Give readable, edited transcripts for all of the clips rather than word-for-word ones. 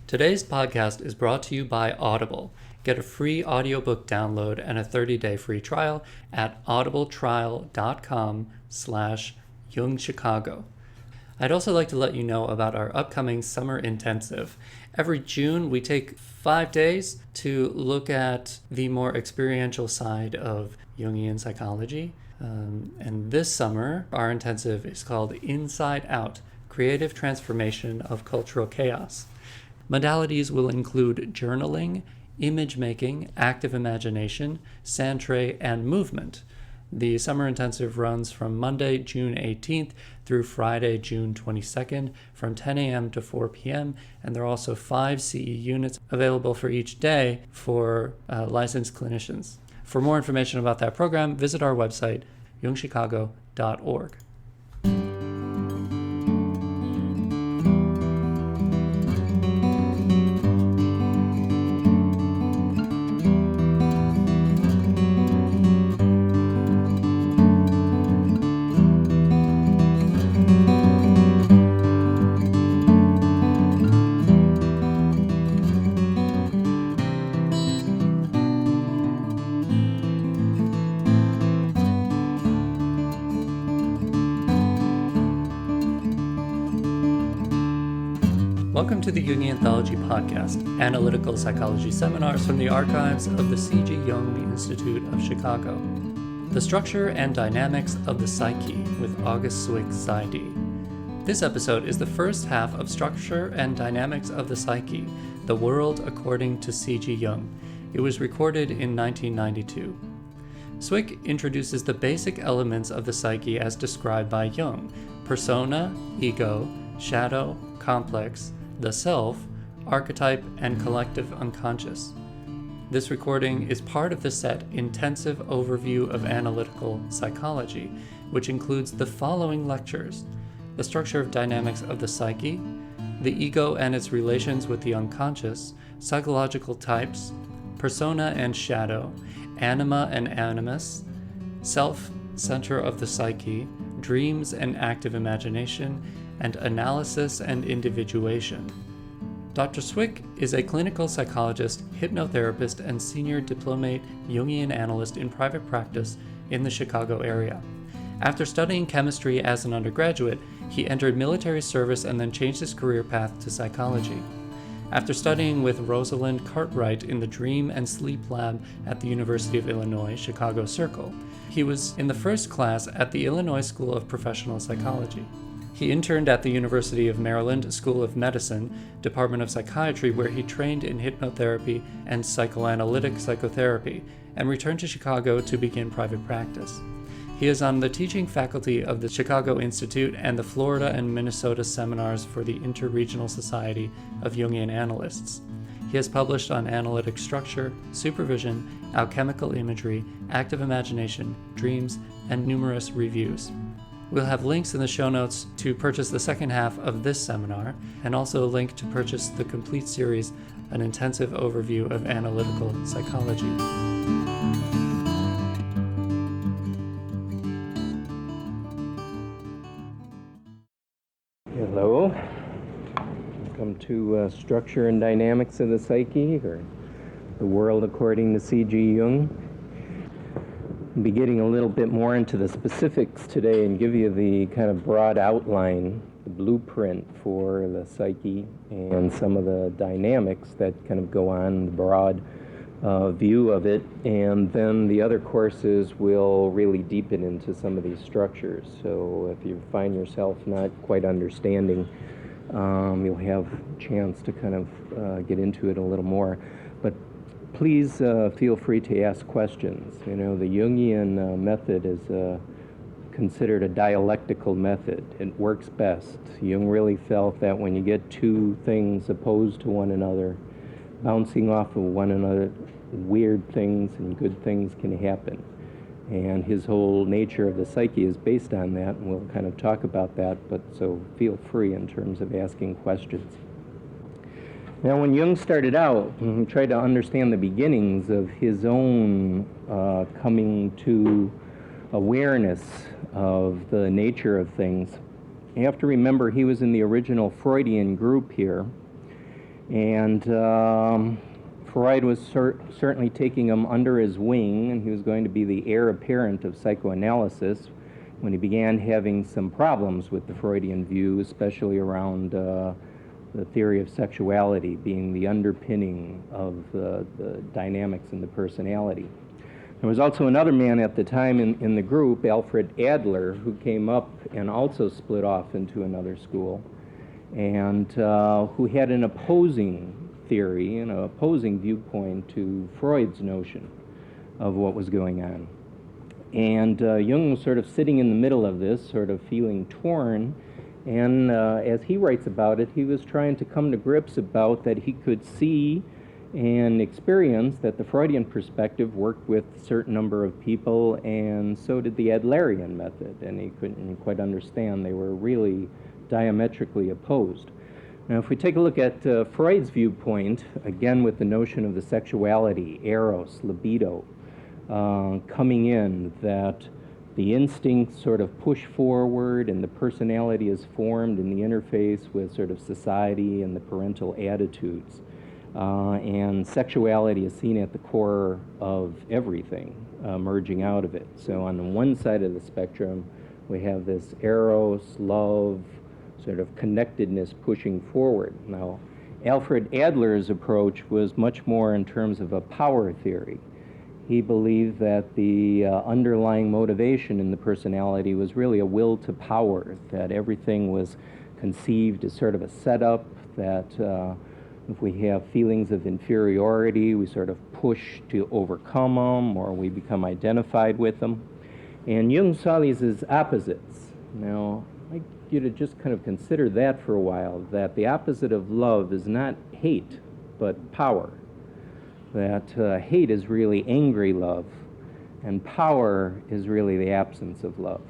Today's podcast is brought to you by Audible. Get a free audiobook download and a 30-day free trial at audibletrial.com/JungChicago. I'd also like to let you know about our upcoming summer intensive. Every June, we take 5 days to look at the more experiential side of Jungian psychology. And this summer, our intensive is called Inside Out, Creative Transformation of Cultural Chaos. Modalities will include journaling, image making, active imagination, centre, and movement. The summer intensive runs from Monday, June 18th through Friday, June 22nd from 10 a.m. to 4 p.m. And there are also 5 CE units available for each day for licensed clinicians. For more information about that program, visit our website, jungchicago.org. Welcome to the Jungian Anthology Podcast, Analytical Psychology Seminars from the archives of the C.G. Jung Institute of Chicago. The Structure and Dynamics of the Psyche with August Cwik, PsyD. This episode is the first half of Structure and Dynamics of the Psyche, The World According to C.G. Jung. It was recorded in 1992. Cwik introduces the basic elements of the psyche as described by Jung: persona, ego, shadow, complex, the self, archetype, and collective unconscious. This recording is part of the set Intensive Overview of Analytical Psychology, which includes the following lectures: the structure of dynamics of the psyche, the ego and its relations with the unconscious, psychological types, persona and shadow, anima and animus, self, center of the psyche, dreams and active imagination, and analysis and individuation. Dr. Cwik is a clinical psychologist, hypnotherapist, and senior diplomate Jungian Analyst in private practice in the Chicago area. After studying chemistry as an undergraduate, he entered military service and then changed his career path to psychology. After studying with Rosiland Cartwright in the Dream and Sleep Lab at the University of Illinois, Chicago Circle, he was in the first class at the Illinois School of Professional Psychology. He interned at the University of Maryland School of Medicine, Department of Psychiatry, where he trained in hypnotherapy and psychoanalytic psychotherapy, and returned to Chicago to begin private practice. He is on the teaching faculty of the Chicago Institute and the Florida and Minnesota seminars for the Interregional Society of Jungian Analysts. He has published on analytic structure, supervision, alchemical imagery, active imagination, dreams, and numerous reviews. We'll have links in the show notes to purchase the second half of this seminar, and also a link to purchase the complete series, An Intensive Overview of Analytical Psychology. Hello. Welcome to Structure and Dynamics of the Psyche, or The World According to C.G. Jung. I'll be getting a little bit more into the specifics today and give you the kind of broad outline, the blueprint for the psyche and some of the dynamics that kind of go on, the broad view of it. And then the other courses will really deepen into some of these structures. So if you find yourself not quite understanding, you'll have a chance to kind of get into it a little more. But please feel free to ask questions. You know, the Jungian method is considered a dialectical method. It works best. Jung really felt that when you get two things opposed to one another, bouncing off of one another, weird things and good things can happen. And his whole nature of the psyche is based on that, and we'll kind of talk about that, but so feel free in terms of asking questions. Now, when Jung started out, he tried to understand the beginnings of his own coming to awareness of the nature of things. You have to remember he was in the original Freudian group here, And Freud was certainly taking him under his wing, and he was going to be the heir apparent of psychoanalysis when he began having some problems with the Freudian view, especially around the theory of sexuality being the underpinning of the dynamics in the personality. There was also another man at the time in the group, Alfred Adler, who came up and also split off into another school, and who had an opposing theory, an opposing viewpoint to Freud's notion of what was going on. And Jung was sort of sitting in the middle of this, sort of feeling torn, and as he writes about it, he was trying to come to grips about that he could see and experience that the Freudian perspective worked with a certain number of people, and so did the Adlerian method, and he couldn't quite understand. They were really diametrically opposed. Now, if we take a look at Freud's viewpoint, again with the notion of the sexuality, eros, libido, coming in, that the instincts sort of push forward and the personality is formed in the interface with sort of society and the parental attitudes. And sexuality is seen at the core of everything, merging out of it. So on the one side of the spectrum, we have this eros, love, sort of connectedness pushing forward. Now, Alfred Adler's approach was much more in terms of a power theory. He believed that the underlying motivation in the personality was really a will to power, that everything was conceived as sort of a setup, that if we have feelings of inferiority, we sort of push to overcome them, or we become identified with them. And Jung saw these as opposites. Now, I'd like you to just kind of consider that for a while, that the opposite of love is not hate, but power. That hate is really angry love, and power is really the absence of love.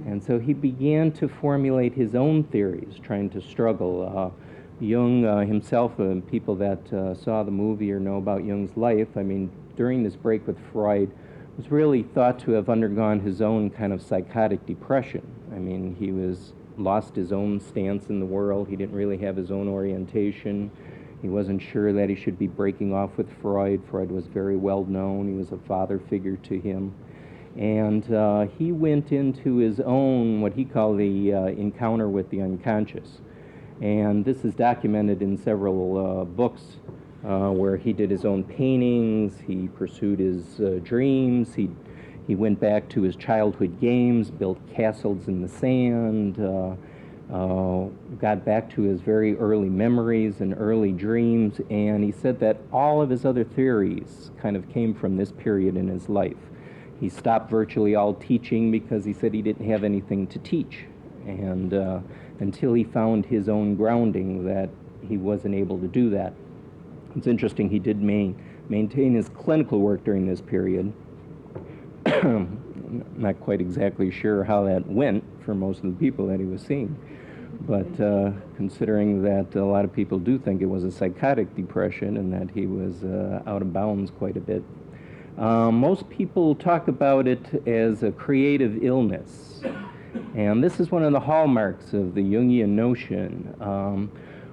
And so he began to formulate his own theories, trying to struggle. Jung himself, people that saw the movie or know about Jung's life, I mean, during this break with Freud, was really thought to have undergone his own kind of psychotic depression. I mean, he lost his own stance in the world. He didn't really have his own orientation. He wasn't sure that he should be breaking off with Freud. Freud was very well known. He was a father figure to him. And he went into his own, what he called the encounter with the unconscious. And this is documented in several books where he did his own paintings, he pursued his dreams, he went back to his childhood games, built castles in the sand, got back to his very early memories and early dreams, and he said that all of his other theories kind of came from this period in his life. He stopped virtually all teaching because he said he didn't have anything to teach, and until he found his own grounding, that he wasn't able to do that. It's interesting, he did maintain his clinical work during this period. Not quite exactly sure how that went for most of the people that he was seeing, but considering that a lot of people do think it was a psychotic depression and that he was out of bounds quite a bit. Most people talk about it as a creative illness. And this is one of the hallmarks of the Jungian notion.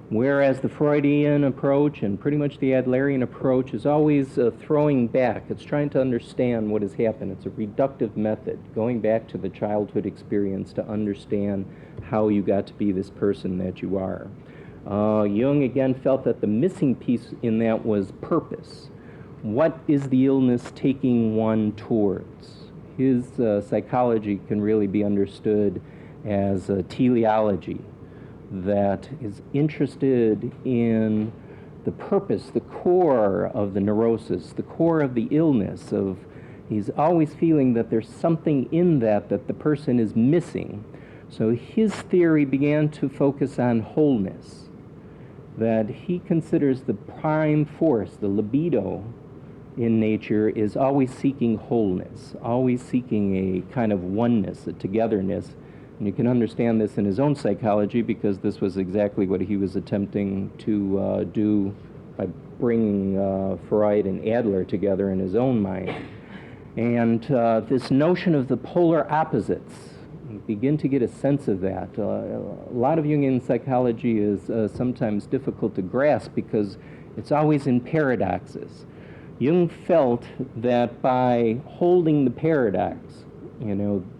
Whereas the Freudian approach and pretty much the Adlerian approach is always throwing back. It's trying to understand what has happened. It's a reductive method, going back to the childhood experience to understand how you got to be this person that you are. Jung again felt that the missing piece in that was purpose. What is the illness taking one towards? His psychology can really be understood as a teleology that is interested in the purpose, the core of the neurosis, the core of the illness. He's always feeling that there's something in that the person is missing. So his theory began to focus on wholeness, that he considers the prime force, the libido, in nature is always seeking wholeness, always seeking a kind of oneness, a togetherness. And you can understand this in his own psychology because this was exactly what he was attempting to do by bringing Freud and Adler together in his own mind. And this notion of the polar opposites, begin to get a sense of that. A lot of Jungian psychology is sometimes difficult to grasp because it's always in paradoxes. Jung felt that by holding the paradox,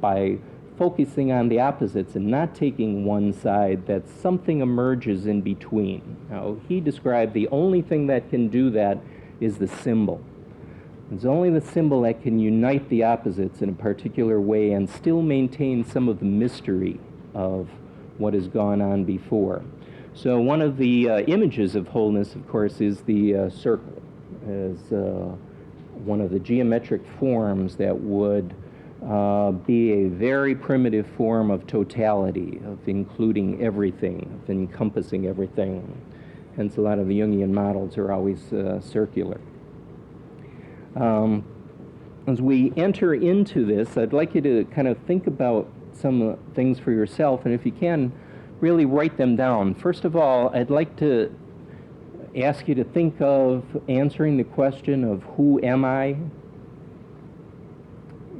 by focusing on the opposites and not taking one side, that something emerges in between. Now, he described the only thing that can do that is the symbol. It's only the symbol that can unite the opposites in a particular way and still maintain some of the mystery of what has gone on before. So one of the images of wholeness, of course, is the circle, as one of the geometric forms that would be a very primitive form of totality, of including everything, of encompassing everything. Hence, a lot of the Jungian models are always circular. As we enter into this, I'd like you to kind of think about some things for yourself, and if you can, really write them down. First of all, I'd like to ask you to think of answering the question of who am I?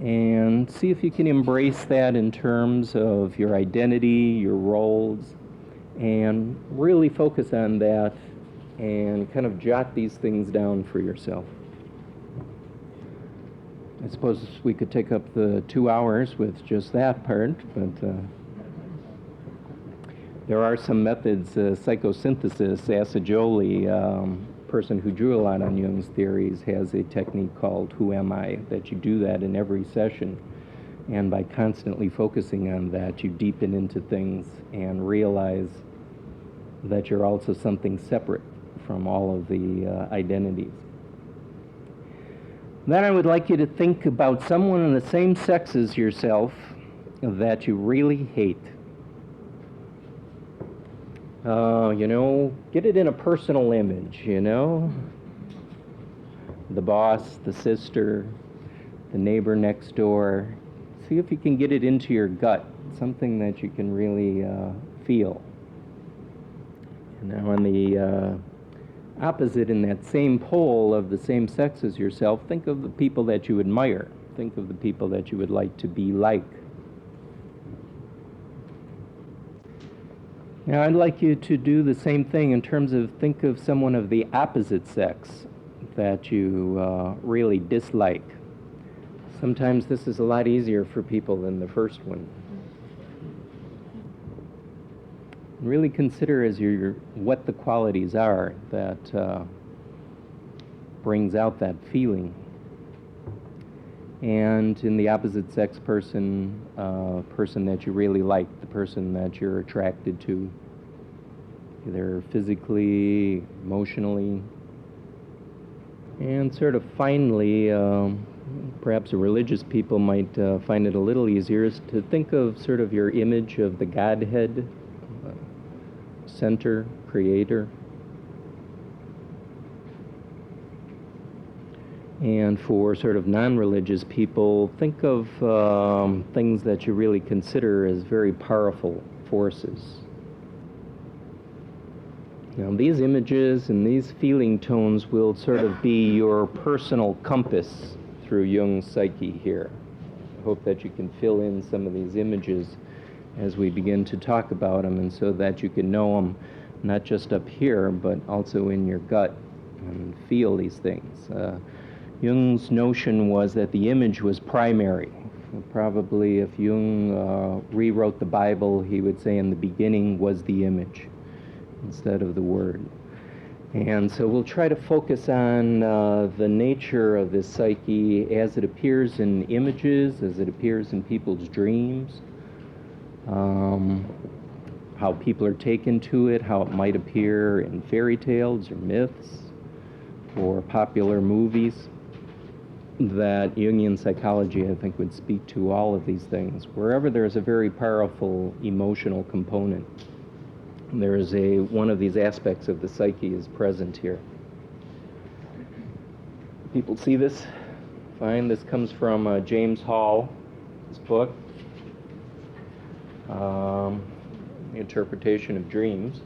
And see if you can embrace that in terms of your identity, your roles, and really focus on that and kind of jot these things down for yourself. I suppose we could take up the 2 hours with just that part, but there are some methods, psychosynthesis. Assagioli, person who drew a lot on Jung's theories, has a technique called Who Am I? That you do that in every session. And by constantly focusing on that, you deepen into things and realize that you're also something separate from all of the identities. Then I would like you to think about someone in the same sex as yourself that you really hate. Get it in a personal image, the boss, the sister, the neighbor next door. See if you can get it into your gut, something that you can really feel. Now on the opposite, in that same pole of the same sex as yourself, think of the people that you admire. Think of the people that you would like to be like. Now, I'd like you to do the same thing in terms of think of someone of the opposite sex that you really dislike. Sometimes this is a lot easier for people than the first one. Really consider what the qualities are that brings out that feeling. And in the opposite sex person that you really like, the person that you're attracted to, either physically, emotionally. And sort of finally, perhaps religious people might find it a little easier, is to think of sort of your image of the Godhead, center, creator. And for sort of non-religious people, think of things that you really consider as very powerful forces. Now, these images and these feeling tones will sort of be your personal compass through Jung's psyche here. I hope that you can fill in some of these images as we begin to talk about them, and so that you can know them not just up here, but also in your gut and feel these things. Jung's notion was that the image was primary. Probably if Jung rewrote the Bible, he would say in the beginning was the image instead of the word. And so we'll try to focus on the nature of this psyche as it appears in images, as it appears in people's dreams, how people are taken to it, how it might appear in fairy tales or myths or popular movies. That Jungian psychology, I think, would speak to all of these things. Wherever there's a very powerful emotional component, there is one of these aspects of the psyche is present here. People see this? Fine. This comes from James Hall, his book, The Interpretation of Dreams.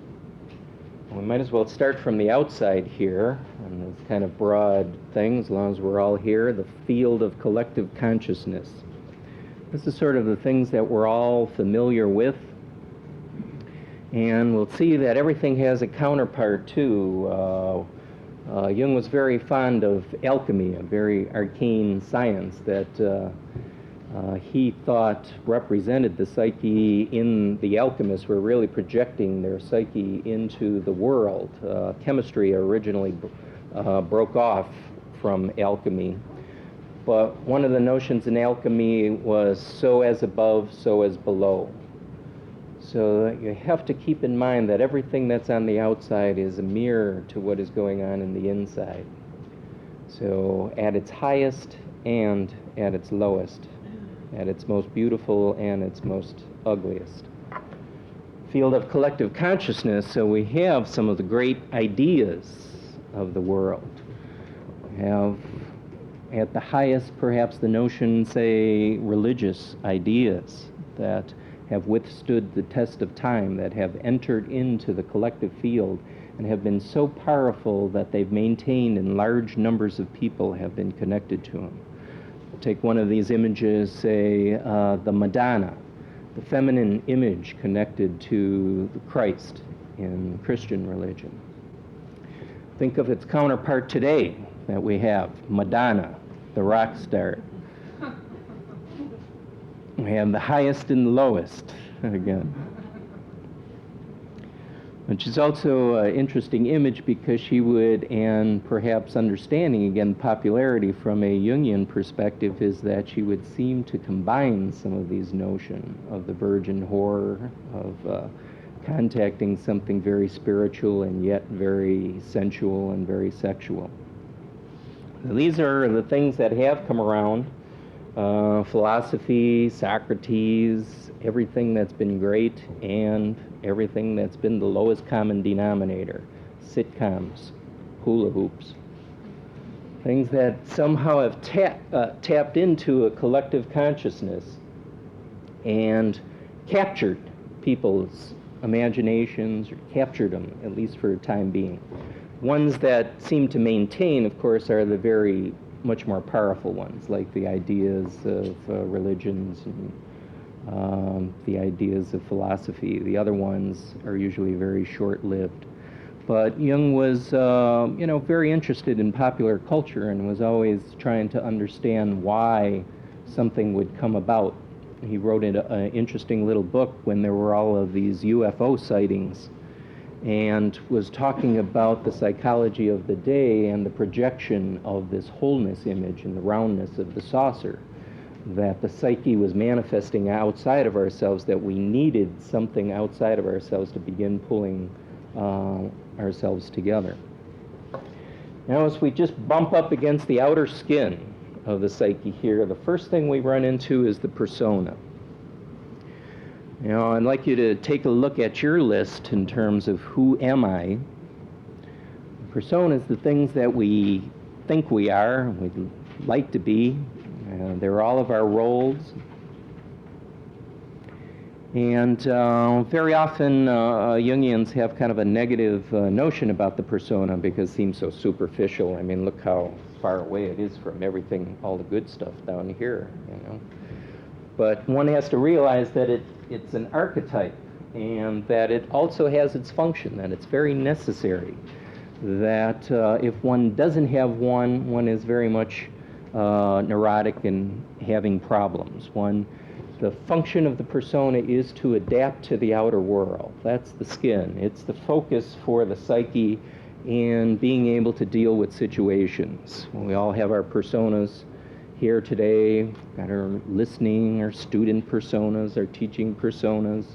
We might as well start from the outside here, and this kind of broad thing, as long as we're all here, the field of collective consciousness. This is sort of the things that we're all familiar with. And we'll see that everything has a counterpart too. Jung was very fond of alchemy, a very arcane science that he thought represented the psyche. In the alchemists were really projecting their psyche into the world. Chemistry originally broke off from alchemy. But one of the notions in alchemy was so as above, so as below. So you have to keep in mind that everything that's on the outside is a mirror to what is going on in the inside. So at its highest and at its lowest, at its most beautiful and its most ugliest. Field of collective consciousness, so we have some of the great ideas of the world. We have at the highest perhaps the notion, say, religious ideas that have withstood the test of time, that have entered into the collective field and have been so powerful that they've maintained and large numbers of people have been connected to them. Take one of these images, say the Madonna, the feminine image connected to Christ in Christian religion. Think of its counterpart today that we have, Madonna, the rock star. We have the highest and the lowest, again. Which is also an interesting image because she would, and perhaps understanding, again, popularity from a Jungian perspective, is that she would seem to combine some of these notions of the virgin horror, of contacting something very spiritual and yet very sensual and very sexual. So these are the things that have come around. Philosophy, Socrates, everything that's been great and everything that's been the lowest common denominator. Sitcoms, hula hoops. Things that somehow have tapped into a collective consciousness and captured people's imaginations, or captured them, at least for the time being. Ones that seem to maintain, of course, are the very much more powerful ones, like the ideas of religions and the ideas of philosophy. The other ones are usually very short-lived. But Jung was, very interested in popular culture and was always trying to understand why something would come about. He wrote an interesting little book when there were all of these UFO sightings, and was talking about the psychology of the day and the projection of this wholeness image and the roundness of the saucer, that the psyche was manifesting outside of ourselves, that we needed something outside of ourselves to begin pulling ourselves together. Now, as we just bump up against the outer skin of the psyche here, the first thing we run into is the persona. You know, I'd like you to take a look at your list in terms of who am I. Persona is the things that we think we are, we'd like to be. They're all of our roles. And very often Jungians have kind of a negative notion about the persona because it seems so superficial. I mean, look how far away it is from everything, all the good stuff down here, you know. But one has to realize that it's an archetype, and that it also has its function, that it's very necessary, that if one doesn't have one is very much neurotic and having problems. The function of the persona is to adapt to the outer world. That's the skin. It's the focus for the psyche in being able to deal with situations. We all have our personas here today, got our listening, our student personas, our teaching personas.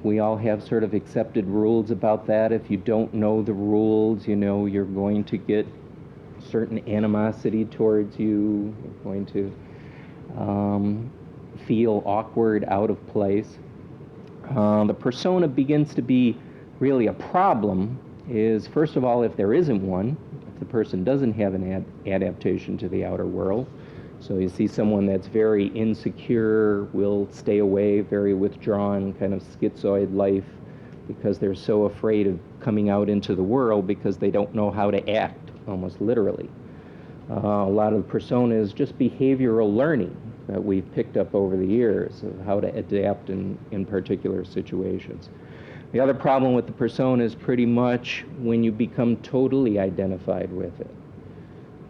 We all have sort of accepted rules about that. If you don't know the rules, you know you're going to get certain animosity towards you. You're going to feel awkward, out of place. The persona begins to be really a problem is, first of all, if there isn't one, if the person doesn't have an adaptation to the outer world. So you see someone that's very insecure, will stay away, very withdrawn, kind of schizoid life, because they're so afraid of coming out into the world because they don't know how to act, almost literally. A lot of the persona is just behavioral learning. that we've picked up over the years of how to adapt in particular situations. The other problem with the persona is pretty much when you become totally identified with it.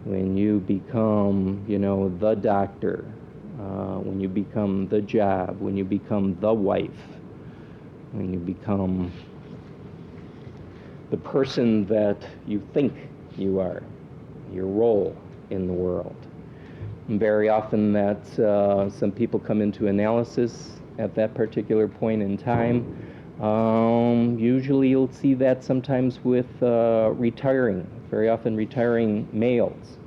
When you become, the doctor, when you become the job, when you become the wife, when you become the person that you think you are, your role in the world. And very often that's, some people come into analysis at that particular point in time. Usually you'll see that sometimes with very often retiring males,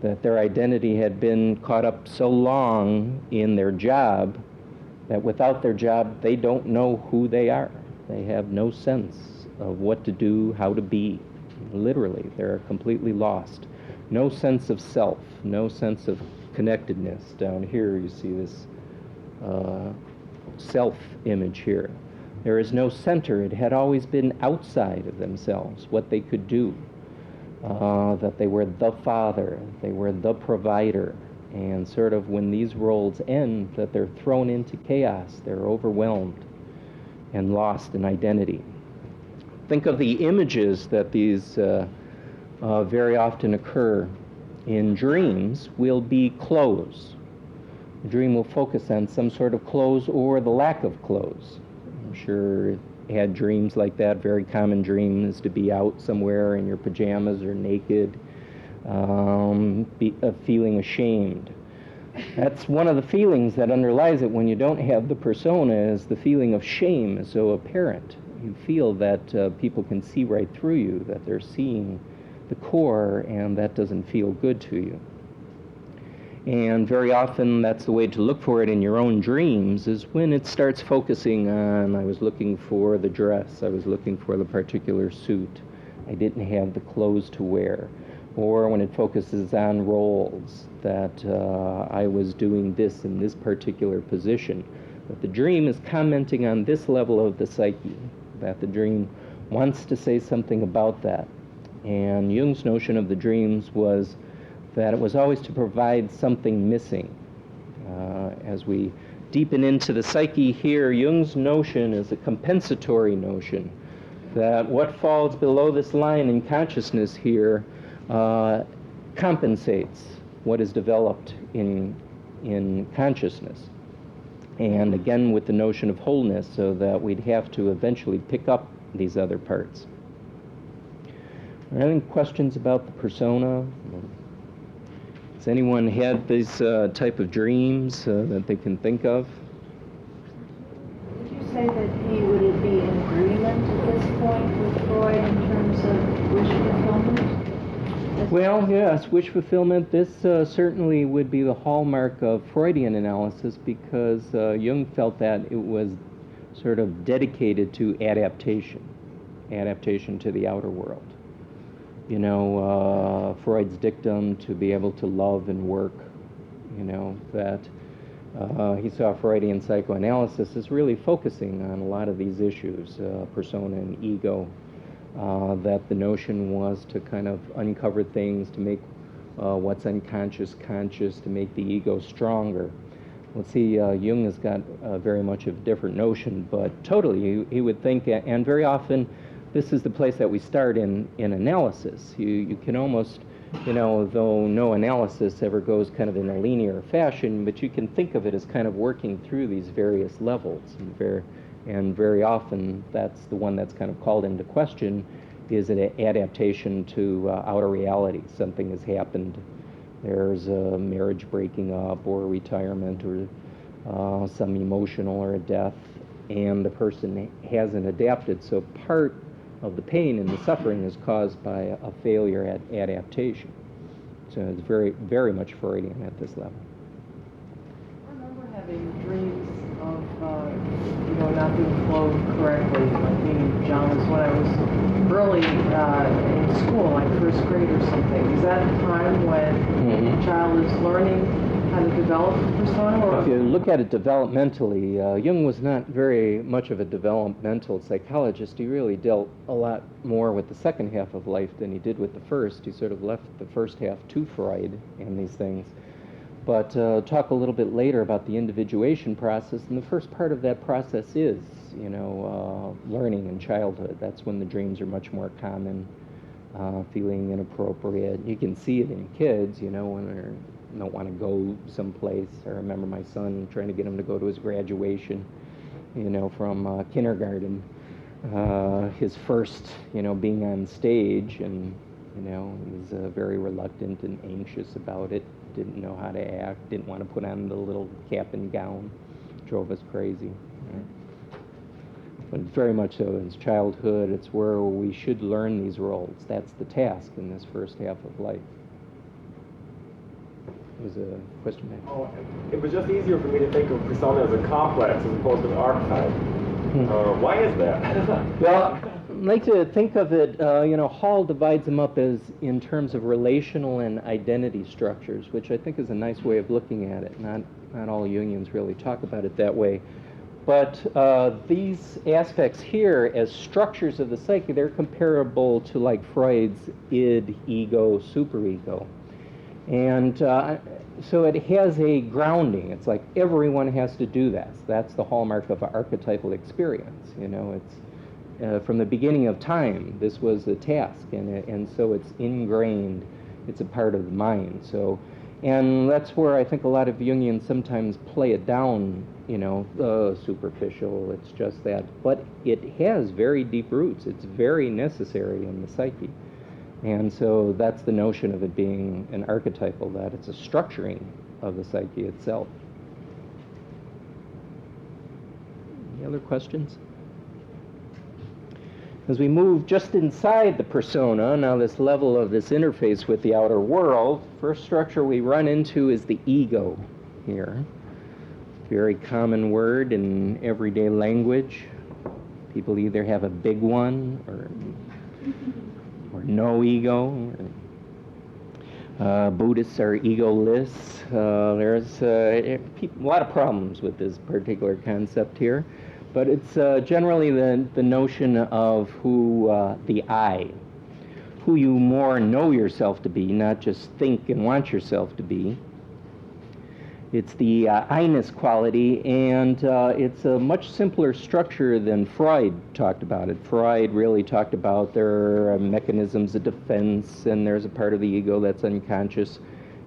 that their identity had been caught up so long in their job that without their job they don't know who they are. They have no sense of what to do, how to be. Literally, they're completely lost. No sense of self, no sense of connectedness. Down here you see this self-image here. There is no center. It had always been outside of themselves, what they could do. That they were the father, they were the provider, and sort of when these roles end, that they're thrown into chaos, they're overwhelmed and lost in identity. Think of the images that these very often occur in dreams will be clothes. The dream will focus on some sort of clothes or the lack of clothes. I'm sure you had dreams like that. Very common dream is to be out somewhere in your pajamas or naked, feeling ashamed. That's one of the feelings that underlies it when you don't have the persona, is the feeling of shame is so apparent. You feel that people can see right through you, that they're seeing the core, and that doesn't feel good to you. And very often that's the way to look for it in your own dreams, is when it starts focusing on, I was looking for the dress, I was looking for the particular suit, I didn't have the clothes to wear. Or when it focuses on roles, that I was doing this in this particular position. But the dream is commenting on this level of the psyche, that the dream wants to say something about that. And Jung's notion of the dreams was that it was always to provide something missing. As we deepen into the psyche here, Jung's notion is a compensatory notion, that what falls below this line in consciousness here compensates what is developed in consciousness. And again with the notion of wholeness, so that we'd have to eventually pick up these other parts. Are there any questions about the persona? Has anyone had these type of dreams that they can think of? Would you say that he would be in agreement at this point with Freud in terms of wish fulfillment? Well, yes, wish fulfillment. This certainly would be the hallmark of Freudian analysis, because Jung felt that it was sort of dedicated to adaptation to the outer world. Freud's dictum to be able to love and work, that he saw Freudian psychoanalysis as really focusing on a lot of these issues, persona and ego, that the notion was to kind of uncover things, to make what's unconscious conscious, to make the ego stronger. Let's see, Jung has got very much of a different notion, but totally he would think, and very often this is the place that we start in analysis. You can almost, though no analysis ever goes kind of in a linear fashion, but you can think of it as kind of working through these various levels. And very often that's the one that's kind of called into question, is an adaptation to outer reality. Something has happened. There's a marriage breaking up, or a retirement, or some emotional or a death, and the person hasn't adapted. So part of the pain and the suffering is caused by a failure at adaptation. So it's very, very much Freudian at this level. I remember having dreams of, not being clothed correctly, like being in pajamas when I was early in school, like first grade or something. Is that a time when a child is learning how to develop a persona? Or if you look at it developmentally, Jung was not very much of a developmental psychologist. He really dealt a lot more with the second half of life than he did with the first. He sort of left the first half to Freud and these things. But talk a little bit later about the individuation process, and the first part of that process is, learning in childhood. That's when the dreams are much more common, feeling inappropriate. You can see it in kids, when they don't want to go someplace. I remember my son trying to get him to go to his graduation, from kindergarten. His first, being on stage, and, he was very reluctant and anxious about it. Didn't know how to act, didn't want to put on the little cap and gown. Drove us crazy. Right? But very much so in childhood, it's where we should learn these roles. That's the task in this first half of life. Was a question back? Oh, it was just easier for me to think of persona as a complex as opposed to an archetype. Why is that? Well, I like to think of it, Hall divides them up as in terms of relational and identity structures, which I think is a nice way of looking at it. Not all Jungians really talk about it that way. But these aspects here as structures of the psyche, they're comparable to like Freud's id, ego, superego. And so it has a grounding. It's like everyone has to do that. That's the hallmark of archetypal experience. It's from the beginning of time, this was a task, and so it's ingrained. It's a part of the mind. So, and that's where I think a lot of Jungians sometimes play it down, superficial. It's just that, but it has very deep roots. It's very necessary in the psyche. And so that's the notion of it being an archetypal, that it's a structuring of the psyche itself. Any other questions? As we move just inside the persona, now this level of this interface with the outer world, first structure we run into is the ego here. Very common word in everyday language. People either have a big one or no ego. Buddhists are egoless. There's a lot of problems with this particular concept here, but it's generally the notion of who the I, who you more know yourself to be, not just think and want yourself to be. It's the I-ness quality, and it's a much simpler structure than Freud talked about it. Freud really talked about there are mechanisms of defense, and there's a part of the ego that's unconscious.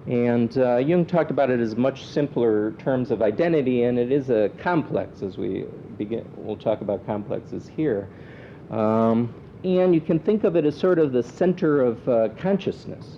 And Jung talked about it as much simpler terms of identity, and it is a complex as we begin. We'll talk about complexes here. And you can think of it as sort of the center of consciousness.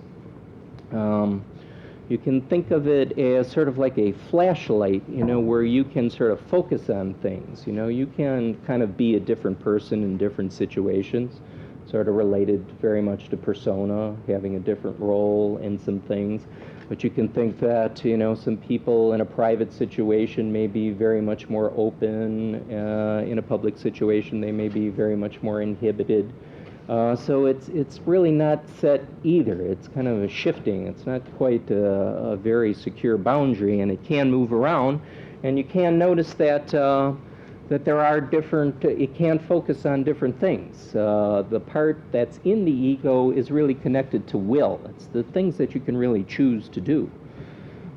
You can think of it as sort of like a flashlight, where you can sort of focus on things. You can kind of be a different person in different situations, sort of related very much to persona, having a different role in some things. But you can think that, some people in a private situation may be very much more open. In a public situation, they may be very much more inhibited. So it's really not set either. It's kind of a shifting. It's not quite a very secure boundary, and it can move around. And you can notice that that there are different. It can focus on different things. The part that's in the ego is really connected to will. It's the things that you can really choose to do.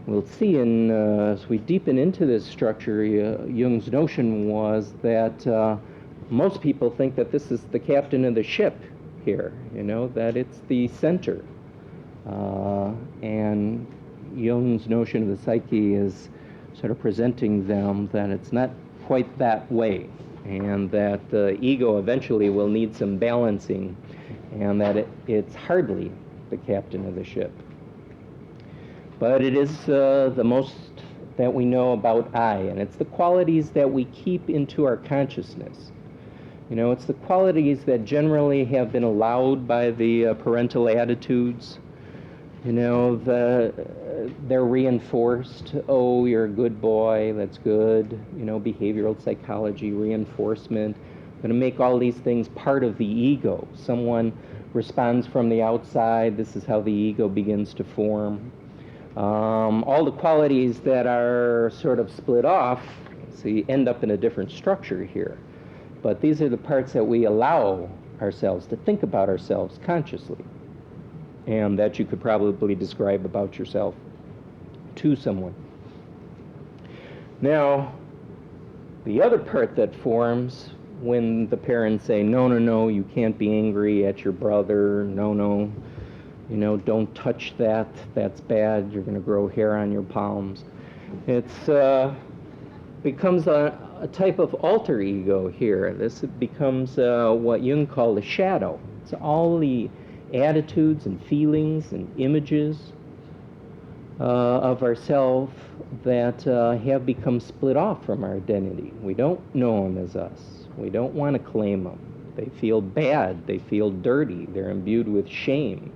We'll see as we deepen into this structure, Jung's notion was that. Most people think that this is the captain of the ship here, that it's the center. And Jung's notion of the psyche is sort of presenting them that it's not quite that way, and that the ego eventually will need some balancing, and that it's hardly the captain of the ship. But it is the most that we know about I, and it's the qualities that we keep into our consciousness. It's the qualities that generally have been allowed by the parental attitudes. They're reinforced. Oh, you're a good boy, that's good. Behavioral psychology, reinforcement. Going to make all these things part of the ego. Someone responds from the outside. This is how the ego begins to form. All the qualities that are sort of split off, so you end up in a different structure here. But these are the parts that we allow ourselves to think about ourselves consciously, and that you could probably describe about yourself to someone. Now, the other part that forms when the parents say, no, no, no, you can't be angry at your brother, no, no, you know, don't touch that, that's bad, you're going to grow hair on your palms. It's becomes a type of alter ego here. This becomes what Jung called a shadow. It's all the attitudes and feelings and images of ourselves that have become split off from our identity. We don't know them as us. We don't want to claim them. They feel bad. They feel dirty. They're imbued with shame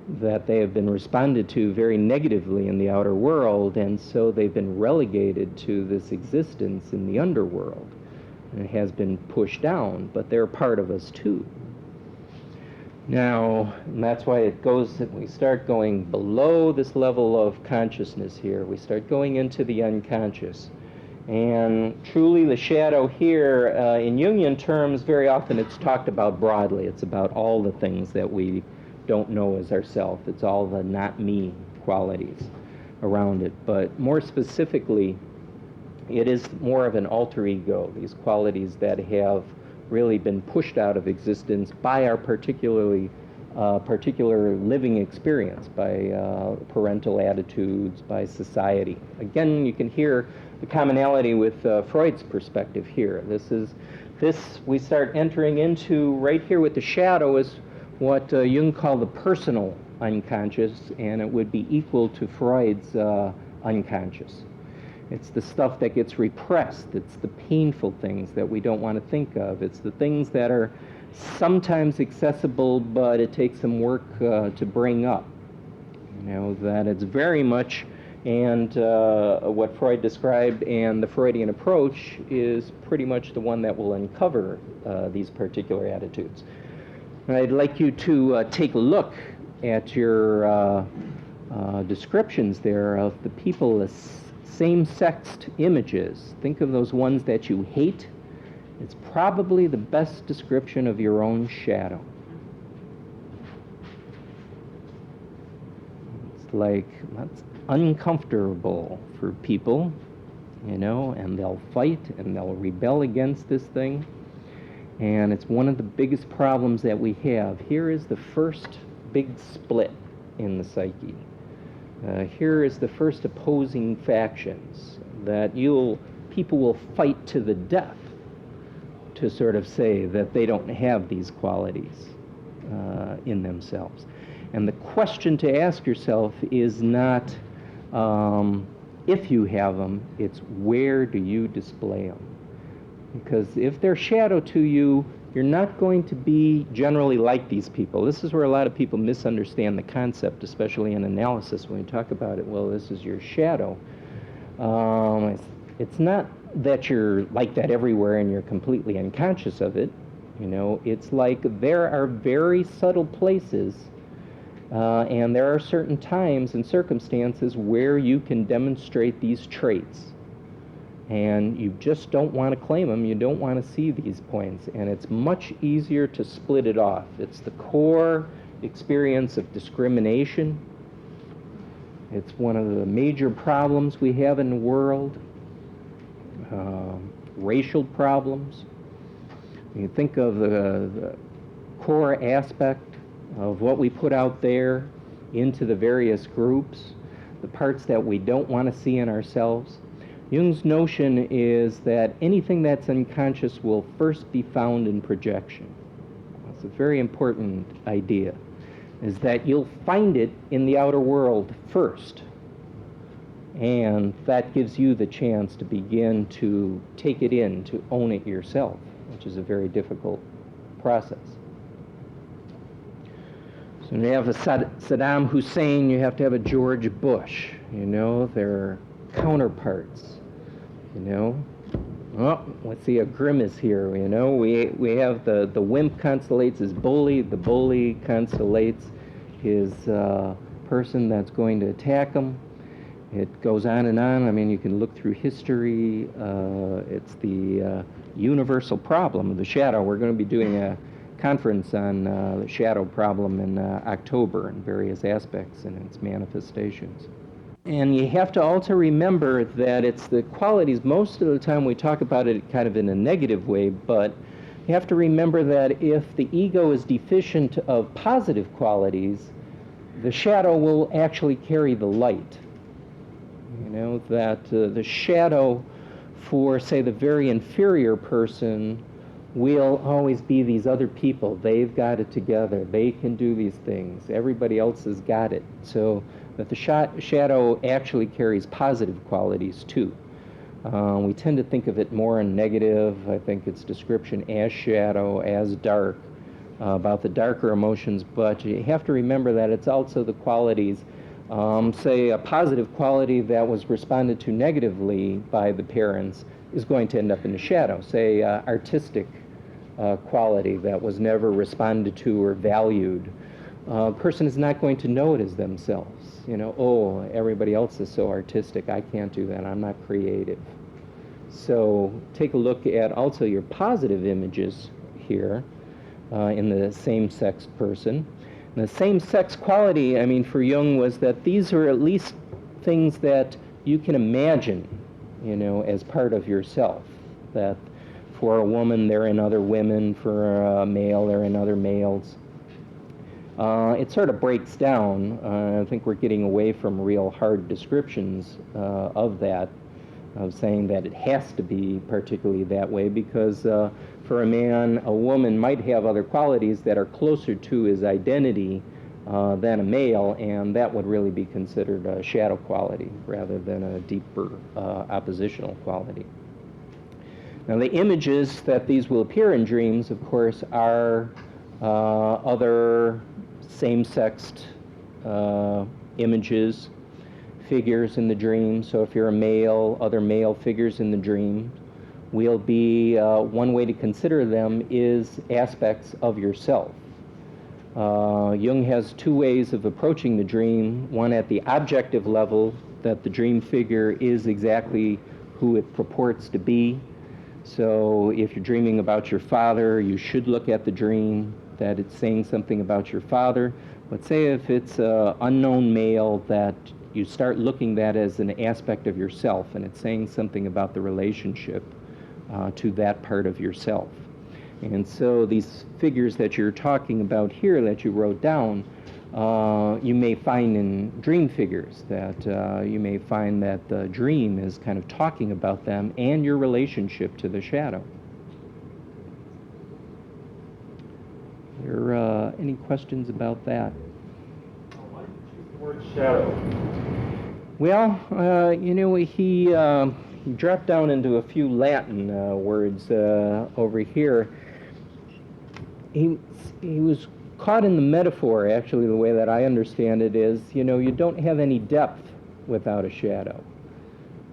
that they have been responded to very negatively in the outer world, and so they've been relegated to this existence in the underworld. And it has been pushed down, but they're part of us too. Now, and that's why it goes, we start going below this level of consciousness here. We start going into the unconscious. And truly the shadow here, in Jungian terms, very often it's talked about broadly. It's about all the things that we don't know as ourself. It's all the not me qualities around it. But more specifically, it is more of an alter ego, these qualities that have really been pushed out of existence by our particular living experience, by parental attitudes, by society. Again, you can hear the commonality with Freud's perspective here. We start entering into, right here with the shadow, is what Jung called the personal unconscious, and it would be equal to Freud's unconscious. It's the stuff that gets repressed. It's the painful things that we don't want to think of. It's the things that are sometimes accessible, but it takes some work to bring up. You know, that it's very much, and what Freud described and the Freudian approach is pretty much the one that will uncover these particular attitudes. And I'd like you to take a look at your descriptions there of the people, the same-sexed images. Think of those ones that you hate. It's probably the best description of your own shadow. It's like, that's uncomfortable for people, you know, and they'll fight and they'll rebel against this thing. And it's one of the biggest problems that we have. Here is the first big split in the psyche. Here is the first opposing factions that people will fight to the death to sort of say that they don't have these qualities in themselves. And the question to ask yourself is not if you have them, it's where do you display them? Because if they're shadow to you, you're not going to be generally like these people. This is where a lot of people misunderstand the concept, especially in analysis when we talk about it. Well, this is your shadow. It's not that you're like that everywhere and you're completely unconscious of it. You know, it's like there are very subtle places and there are certain times and circumstances where you can demonstrate these traits. And you just don't want to claim them. You don't want to see these points. And it's much easier to split it off. It's the core experience of discrimination. It's one of the major problems we have in the world. Racial problems. You think of the core aspect of what we put out there into the various groups, the parts that we don't want to see in ourselves. Jung's notion is that anything that's unconscious will first be found in projection. That's a very important idea, is that you'll find it in the outer world first. And that gives you the chance to begin to take it in, to own it yourself, which is a very difficult process. So when you have a Saddam Hussein, you have to have a George Bush. You know, they're counterparts, you know. Oh, let's see a grimace here, you know. We have the wimp constellates his bully, the bully constellates his person that's going to attack him. It goes on and on. I mean, you can look through history. It's the universal problem of the shadow. We're going to be doing a conference on the shadow problem in October and various aspects and its manifestations. And you have to also remember that it's the qualities, most of the time we talk about it kind of in a negative way, but you have to remember that if the ego is deficient of positive qualities, the shadow will actually carry the light. You know, that the shadow for, say, the very inferior person will always be these other people. They've got it together. They can do these things. Everybody else has got it. So that the shadow actually carries positive qualities too. We tend to think of it more in negative. I think its description as shadow, as dark, about the darker emotions, but you have to remember that it's also the qualities, say a positive quality that was responded to negatively by the parents is going to end up in the shadow. Say artistic quality that was never responded to or valued. A person is not going to know it as themselves. You know, oh, everybody else is so artistic, I can't do that, I'm not creative. So take a look at also your positive images here in the same-sex person. And the same-sex quality, I mean, for Jung was that these are at least things that you can imagine, you know, as part of yourself. That for a woman, they're in other women, for a male, they're in other males. It sort of breaks down. I think we're getting away from real hard descriptions of that, of saying that it has to be particularly that way, because for a man, a woman might have other qualities that are closer to his identity than a male, and that would really be considered a shadow quality rather than a deeper oppositional quality. Now, the images that these will appear in dreams, of course, are other same-sexed images, figures in the dream. So if you're a male, other male figures in the dream will be, one way to consider them is aspects of yourself. Jung has two ways of approaching the dream. One at the objective level, that the dream figure is exactly who it purports to be. So if you're dreaming about your father, you should look at the dream that it's saying something about your father. But say if it's an unknown male, that you start looking at that as an aspect of yourself, and it's saying something about the relationship to that part of yourself. And so these figures that you're talking about here that you wrote down, you may find in dream figures, that you may find that the dream is kind of talking about them and your relationship to the shadow. Are there any questions about that? Why did you choose the word shadow? Well, you know, he dropped down into a few Latin words over here. He was caught in the metaphor, actually, the way that I understand it is, you know, you don't have any depth without a shadow.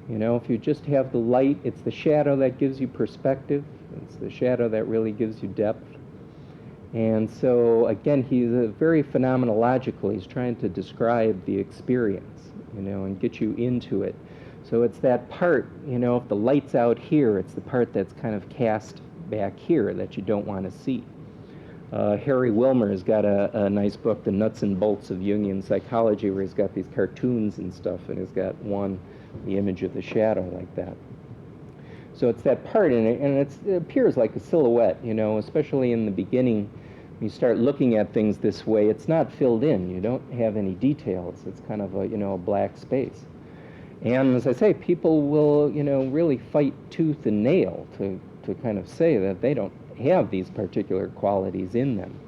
You know, if you just have the light, it's the shadow that gives you perspective. It's the shadow that really gives you depth. And so, again, he's very phenomenological. He's trying to describe the experience, you know, and get you into it. So it's that part, you know, if the light's out here, it's the part that's kind of cast back here that you don't want to see. Harry Wilmer's got a nice book, The Nuts and Bolts of Jungian Psychology, where he's got these cartoons and stuff, and he's got one, the image of the shadow like that. So it's that part, and it appears like a silhouette, you know, especially in the beginning. When you start looking at things this way, it's not filled in. You don't have any details. It's kind of a, you know, a black space. And as I say, people will, you know, really fight tooth and nail to kind of say that they don't have these particular qualities in them.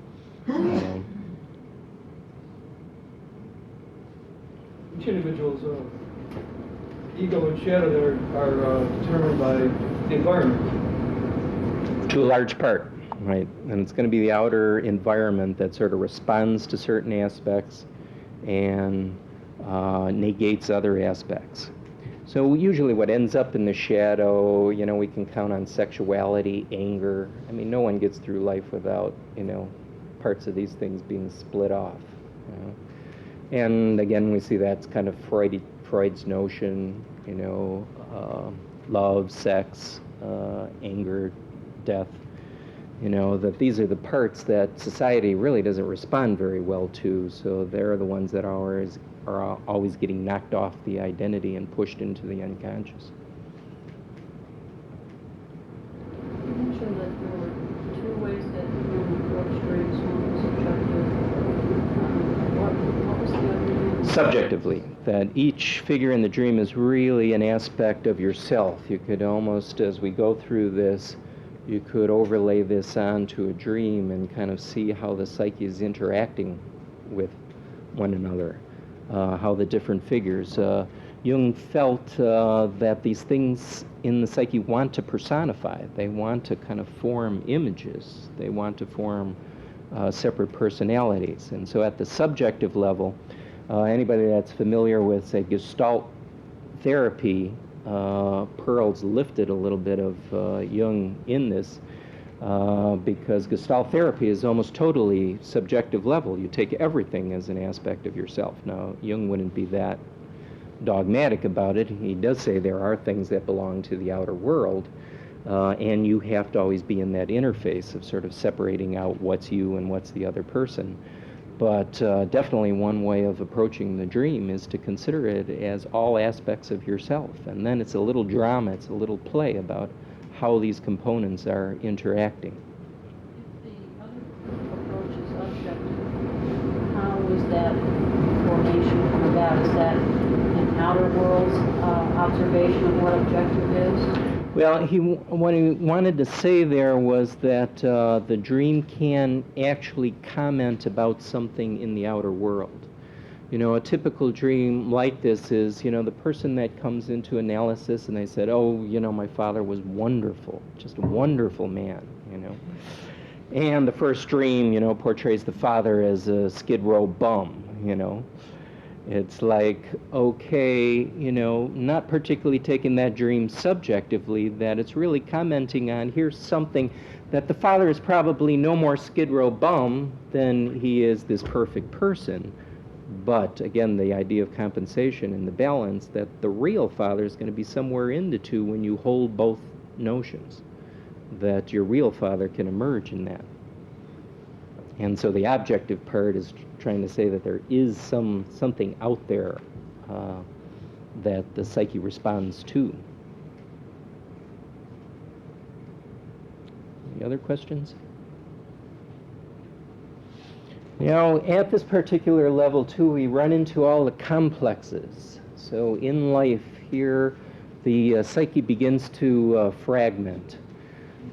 Each individual's ego and shadow are determined by the environment. To a large part, right? And it's going to be the outer environment that sort of responds to certain aspects and negates other aspects. So usually what ends up in the shadow, you know, we can count on sexuality, anger. I mean, no one gets through life without, you know, parts of these things being split off. You know? And again, we see that's kind of Freud's notion, you know, love, sex, anger, death. that these are the parts that society really doesn't respond very well to, so they're the ones that are always getting knocked off the identity and pushed into the unconscious. You mentioned that there were two ways that you approach dreams. One was subjective. What was the other? Subjectively, that each figure in the dream is really an aspect of yourself. You could almost, as we go through this, you could overlay this onto a dream and kind of see how the psyche is interacting with one another, how the different figures. Jung felt that these things in the psyche want to personify. They want to kind of form images. They want to form separate personalities. And so at the subjective level, anybody that's familiar with, say, Gestalt therapy, Pearl's lifted a little bit of Jung in this, because Gestalt therapy is almost totally subjective level. You take everything as an aspect of yourself. Now, Jung wouldn't be that dogmatic about it. He does say there are things that belong to the outer world, and you have to always be in that interface of sort of separating out what's you and what's the other person. But definitely one way of approaching the dream is to consider it as all aspects of yourself. And then it's a little drama, it's a little play about how these components are interacting. If the other approach is objective, how is that formation come about? Is that an outer world's observation of what objective is? Well, what he wanted to say there was that the dream can actually comment about something in the outer world. A typical dream like this is, the person that comes into analysis and they said, oh, my father was wonderful, just a wonderful man, And the first dream, portrays the father as a Skid Row bum, It's like, okay, not particularly taking that dream subjectively, that it's really commenting on, here's something that the father is probably no more Skid Row bum than he is this perfect person. But, again, the idea of compensation and the balance, that the real father is going to be somewhere in the two when you hold both notions, that your real father can emerge in that. And so the objective part is trying to say that there is something out there that the psyche responds to. Any other questions? At this particular level, too, we run into all the complexes. So in life here, the psyche begins to fragment.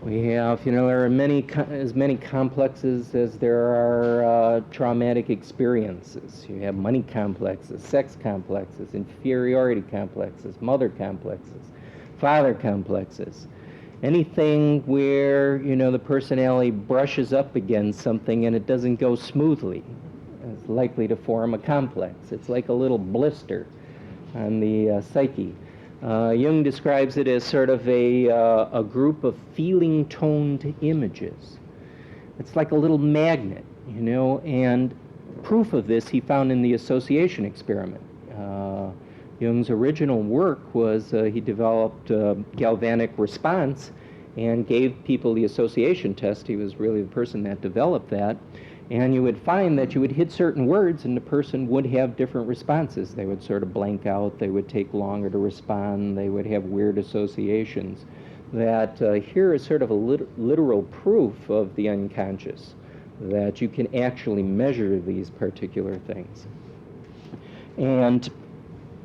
We have, there are as many complexes as there are traumatic experiences. You have money complexes, sex complexes, inferiority complexes, mother complexes, father complexes. Anything where, the personality brushes up against something and it doesn't go smoothly is likely to form a complex. It's like a little blister on the psyche. Jung describes it as sort of a group of feeling-toned images. It's like a little magnet, and proof of this he found in the association experiment. Jung's original work was he developed galvanic response and gave people the association test. He was really the person that developed that. And you would find that you would hit certain words and the person would have different responses. They would sort of blank out, they would take longer to respond, they would have weird associations. That here is sort of a literal proof of the unconscious, that you can actually measure these particular things. And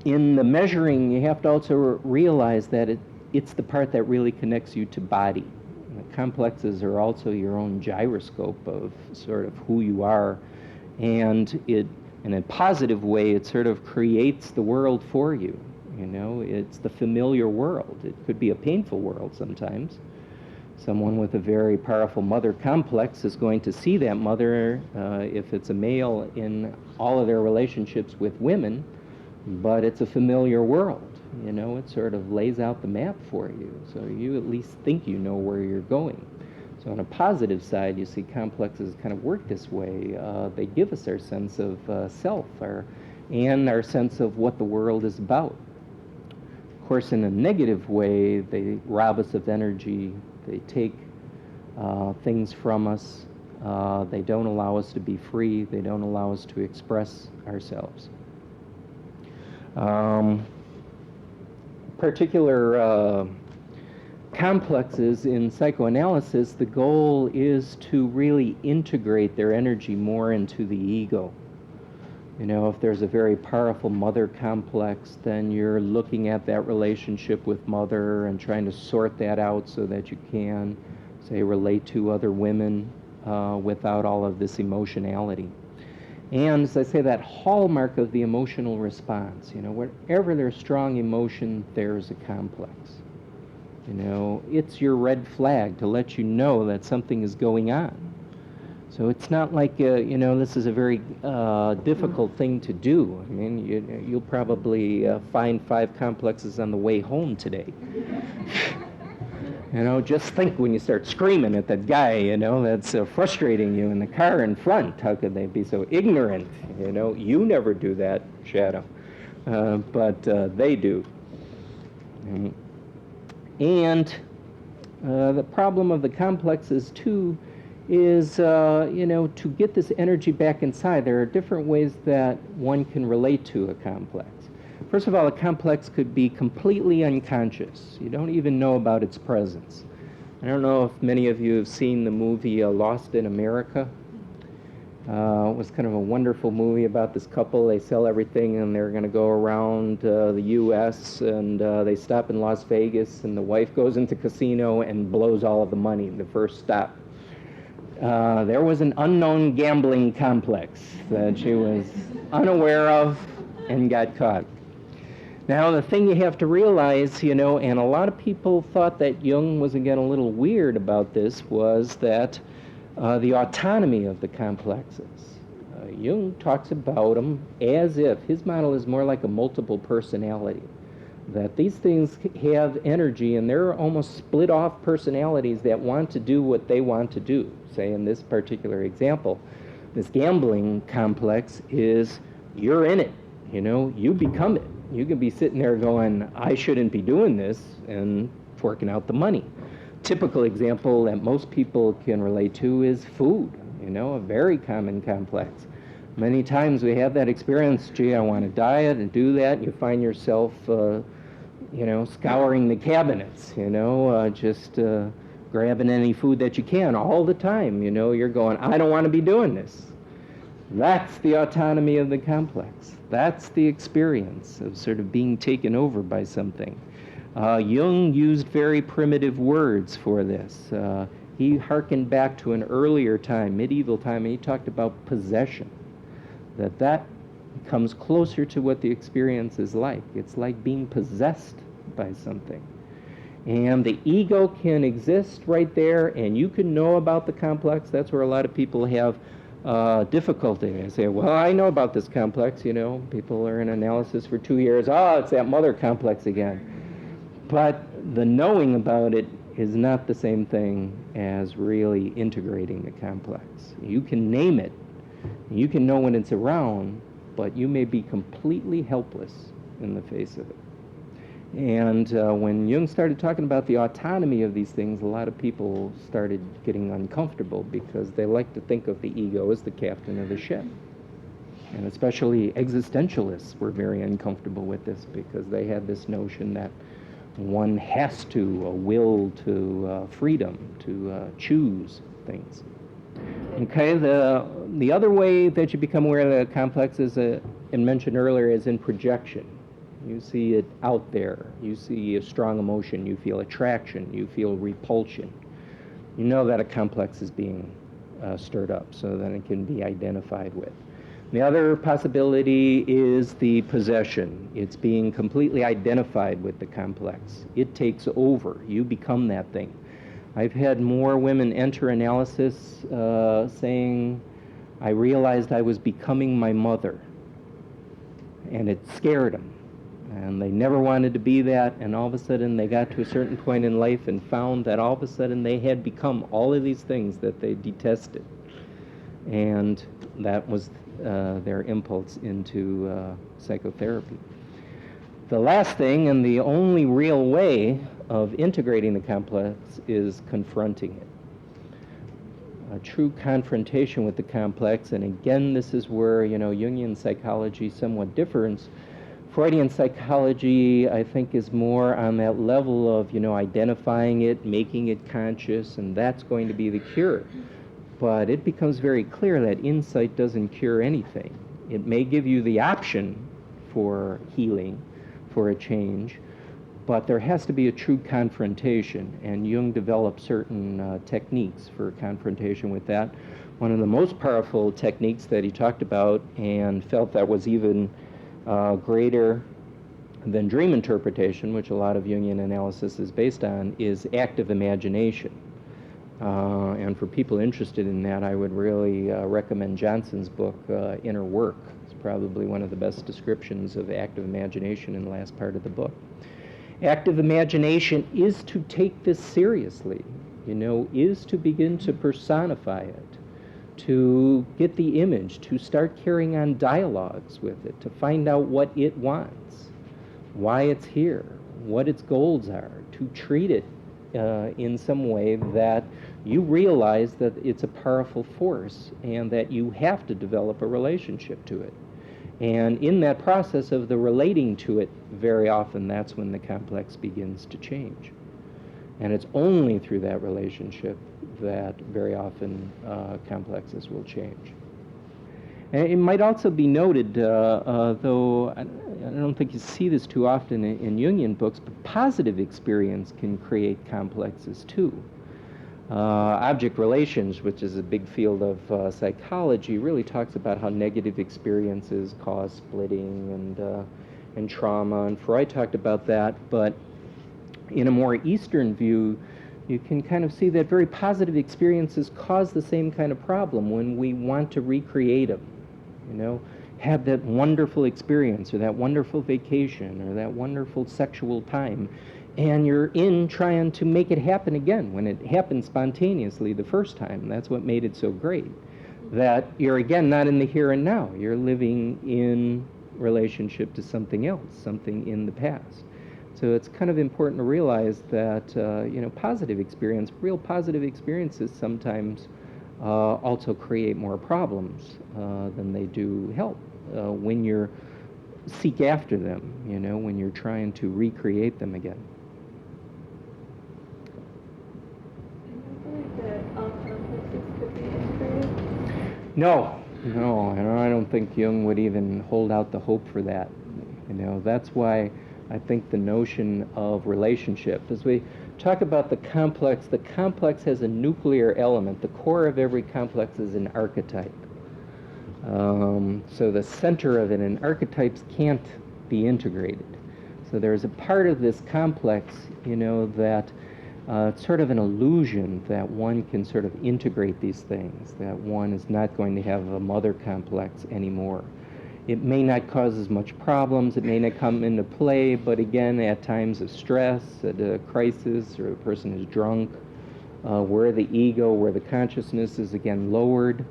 in the measuring, you have to also realize that it's the part that really connects you to body. The complexes are also your own gyroscope of sort of who you are, and in a positive way, it sort of creates the world for you. It's the familiar world. It could be a painful world sometimes. Someone with a very powerful mother complex is going to see that mother, if it's a male, in all of their relationships with women, but it's a familiar world. It sort of lays out the map for you, so you at least think you know where you're going. So on a positive side, you see complexes kind of work this way. They give us our sense of self, and our sense of what the world is about. Of course, in a negative way, they rob us of energy. They take things from us. They don't allow us to be free. They don't allow us to express ourselves. Particular complexes in psychoanalysis, the goal is to really integrate their energy more into the ego. You know, if there's a very powerful mother complex, then you're looking at that relationship with mother and trying to sort that out so that you can, say, relate to other women without all of this emotionality. And as I say, that hallmark of the emotional response, you know, wherever there's strong emotion, there's a complex. You know, it's your red flag to let you know that something is going on. So it's not like, you know, this is a very difficult thing to do. I mean, you'll probably find 5 complexes on the way home today. You know, just think when you start screaming at that guy, you know, that's frustrating you in the car in front. How could they be so ignorant? You know, you never do that, Shadow. But they do. And the problem of the complexes, too, is, you know, to get this energy back inside, there are different ways that one can relate to a complex. First of all, a complex could be completely unconscious. You don't even know about its presence. I don't know if many of you have seen the movie Lost in America. It was kind of a wonderful movie about this couple. They sell everything and they're going to go around the U.S. and they stop in Las Vegas, and the wife goes into casino and blows all of the money the first stop. There was an unknown gambling complex that she was unaware of and got caught. Now, the thing you have to realize, you know, and a lot of people thought that Jung was, again, a little weird about this, was that the autonomy of the complexes. Jung talks about them as if, his model is more like a multiple personality, that these things have energy and they're almost split off personalities that want to do what they want to do. Say in this particular example, this gambling complex is, you're in it, you know, you become it. You can be sitting there going, I shouldn't be doing this, and forking out the money. Typical example that most people can relate to is food, you know, a very common complex. Many times we have that experience, gee, I want to diet and do that, and you find yourself, you know, scouring the cabinets, you know, just grabbing any food that you can all the time, you know, you're going, I don't want to be doing this. That's the autonomy of the complex. That's the experience of sort of being taken over by something. Jung used very primitive words for this. He hearkened back to an earlier time, medieval time, and he talked about possession. That comes closer to what the experience is like. It's like being possessed by something. And the ego can exist right there, and you can know about the complex. That's where a lot of people have difficulty. They say, well, I know about this complex, you know. People are in analysis for 2 years. Oh, it's that mother complex again. But the knowing about it is not the same thing as really integrating the complex. You can name it. You can know when it's around, but you may be completely helpless in the face of it. And when Jung started talking about the autonomy of these things, a lot of people started getting uncomfortable because they like to think of the ego as the captain of the ship. And especially existentialists were very uncomfortable with this because they had this notion that one has to, a will to freedom, to choose things. Okay, the other way that you become aware of the complex, as I mentioned earlier, is in projection. You see it out there. You see a strong emotion. You feel attraction. You feel repulsion. You know that a complex is being stirred up, so that it can be identified with. The other possibility is the possession. It's being completely identified with the complex. It takes over. You become that thing. I've had more women enter analysis saying, I realized I was becoming my mother, and it scared them. And they never wanted to be that, and all of a sudden they got to a certain point in life and found that all of a sudden they had become all of these things that they detested. And that was their impulse into psychotherapy. The last thing, and the only real way of integrating the complex, is confronting it. a true confrontation with the complex. And again, this is where, Jungian psychology somewhat differs. Freudian psychology, I think, is more on that level of, identifying it, making it conscious, and that's going to be the cure. But it becomes very clear that insight doesn't cure anything. It may give you the option for healing, for a change, but there has to be a true confrontation, and Jung developed certain techniques for confrontation with that. One of the most powerful techniques that he talked about and felt that was even greater than dream interpretation, which a lot of Jungian analysis is based on, is active imagination. And for people interested in that, I would really recommend Johnson's book, Inner Work. It's probably one of the best descriptions of active imagination in the last part of the book. Active imagination is to take this seriously, is to begin to personify it, to get the image, to start carrying on dialogues with it, to find out what it wants, why it's here, what its goals are, to treat it in some way that you realize that it's a powerful force and that you have to develop a relationship to it. And in that process of the relating to it, very often that's when the complex begins to change. And it's only through that relationship that very often complexes will change. And it might also be noted, though I don't think you see this too often in Jungian books, but positive experience can create complexes too. Object relations, which is a big field of psychology, really talks about how negative experiences cause splitting and trauma, and Freud talked about that, but in a more Eastern view, you can kind of see that very positive experiences cause the same kind of problem when we want to recreate them, have that wonderful experience or that wonderful vacation or that wonderful sexual time. And you're trying to make it happen again when it happened spontaneously the first time. That's what made it so great. That you're, again, not in the here and now. You're living in relationship to something else, something in the past. So it's kind of important to realize that, positive experience, real positive experiences sometimes also create more problems than they do help when you seek after them, when you're trying to recreate them again. No, and I don't think Jung would even hold out the hope for that. That's why I think the notion of relationship, as we talk about the complex has a nuclear element. The core of every complex is an archetype. So the center of it, and archetypes can't be integrated. So there's a part of this complex, that it's sort of an illusion that one can sort of integrate these things, that one is not going to have a mother complex anymore. It may not cause as much problems, it may not come into play, but again, at times of stress, at a crisis, or the person is drunk, where the ego, where the consciousness is again lowered,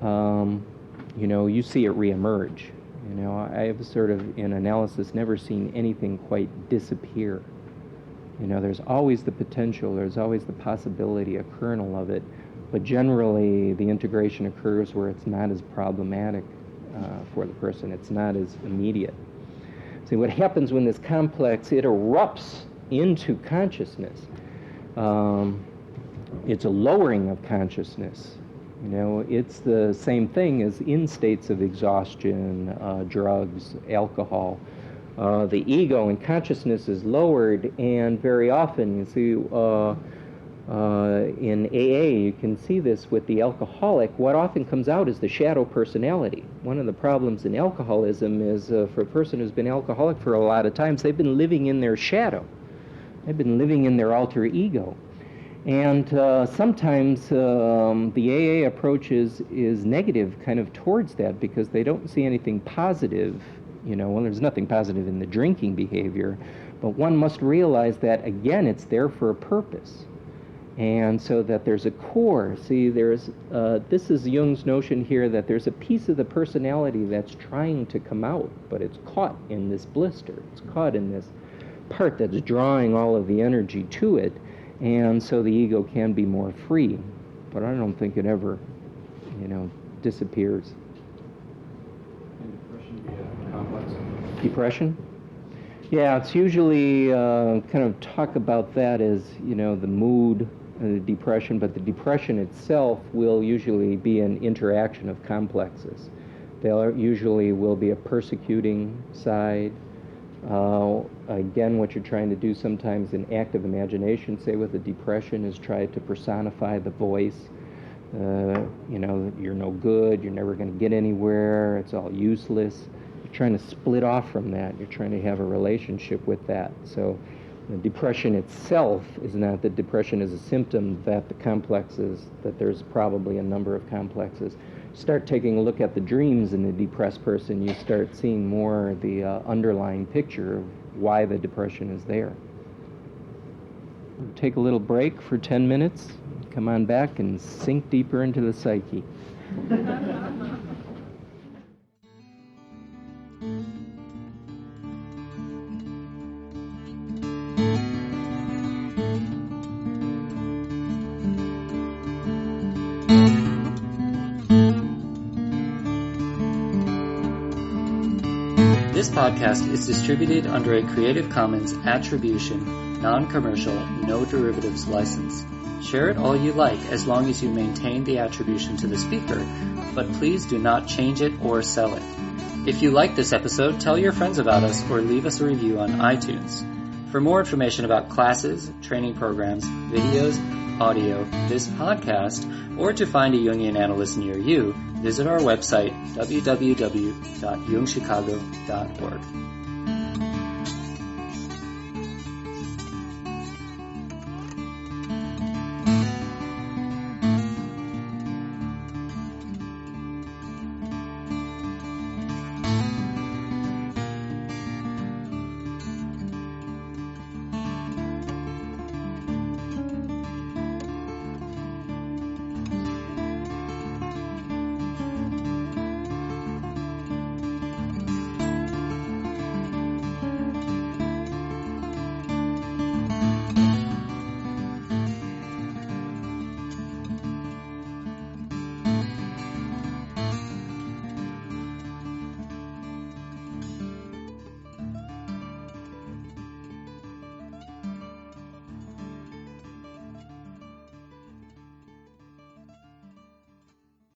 you see it reemerge. I have sort of, in analysis, never seen anything quite disappear. There's always the potential, there's always the possibility, a kernel of it, but generally the integration occurs where it's not as problematic for the person, it's not as immediate. See, what happens when this complex, it erupts into consciousness, it's a lowering of consciousness. It's the same thing as in states of exhaustion, drugs, alcohol. The ego and consciousness is lowered, and very often, you see, in AA, you can see this with the alcoholic. What often comes out is the shadow personality. One of the problems in alcoholism is for a person who's been alcoholic for a lot of times, they've been living in their shadow. They've been living in their alter ego. And sometimes the AA approach is negative kind of towards that because they don't see anything positive. There's nothing positive in the drinking behavior, but one must realize that, again, it's there for a purpose. And so that there's a core. See, this is Jung's notion here that there's a piece of the personality that's trying to come out, but it's caught in this blister. It's caught in this part that's drawing all of the energy to it, and so the ego can be more free. but I don't think it ever, disappears. Can depression be a complex? Depression? Yeah, it's usually kind of talk about that as, the mood, the depression, but the depression itself will usually be an interaction of complexes. There usually will be a persecuting side. Again, what you're trying to do sometimes in active imagination, say with a depression, is try to personify the voice. You're no good, you're never going to get anywhere, it's all useless. You're trying to split off from that. You're trying to have a relationship with that. So the depression itself is not that depression is a symptom that the complexes, that there's probably a number of complexes. Start taking a look at the dreams in the depressed person, you start seeing more the underlying picture of why the depression is there. We'll take a little break for 10 minutes. Come on back and sink deeper into the psyche. This podcast is distributed under a Creative Commons Attribution, Non-Commercial, No Derivatives license. Share it all you like as long as you maintain the attribution to the speaker, but please do not change it or sell it. If you like this episode, tell your friends about us or leave us a review on iTunes. For more information about classes, training programs, videos, audio, this podcast, or to find a Jungian analyst near you, visit our website, www.jungchicago.org.